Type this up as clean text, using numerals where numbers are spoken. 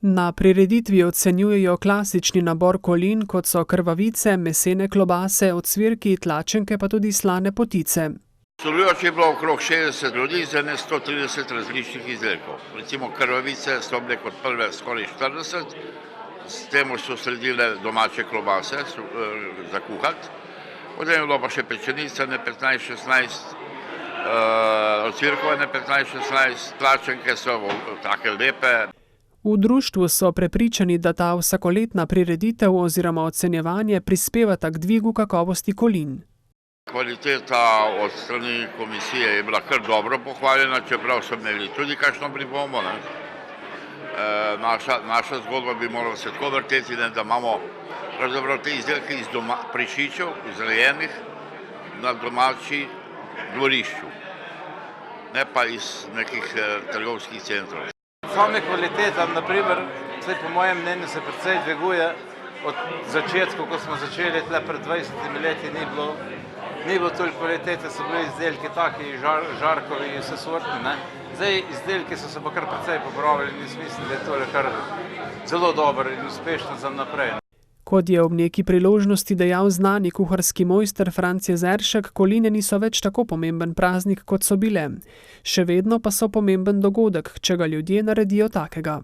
Na prireditvi ocenjujejo klasični nabor kolin, kot so krvavice, mesene klobase, ocvirki, tlačenke pa tudi slane potice. Sodelujočih je bilo okrog 60 ljudi z 130 različnih izdelkov. Recimo krvavice so bile kot prve skoraj 40, s temu so sledile domače klobase za kuhati. Potem je bilo pa še pečenice, 15-16, ocvirkove 15-16, tlačenke so take lepe. V društvu so prepričani, da ta vsakoletna prireditev oziroma ocenjevanje prispevata k dvigu kakovosti kolin. Kvaliteta od strani komisije je bila kar dobro pohvaljena, čeprav so imeli tudi kakšno pripombo. Naša zgodba bi morala se tako vrteti, da imamo pravzaprav te izdelke iz prašičev, izrejenih na domači dvorišču, ne pa iz nekih trgovskih centrov. Same kvaliteta, naprimer, po mojem mnenju se precej dviguje od začetka, ko smo začeli tle pred 20 leti, ni bilo toliko kvalitete, so bili izdelki taki žarkovi in vsesortni. Zdaj izdelki so se pa kar precej popravili in mislim, da je to kar zelo dobro in uspešno za naprej. Kot je ob neki priložnosti dejal znani kuharski mojster Franc Jezeršek, koline niso več tako pomemben praznik, kot so bile. Še vedno pa so pomemben dogodek, če ga ljudje naredijo takega.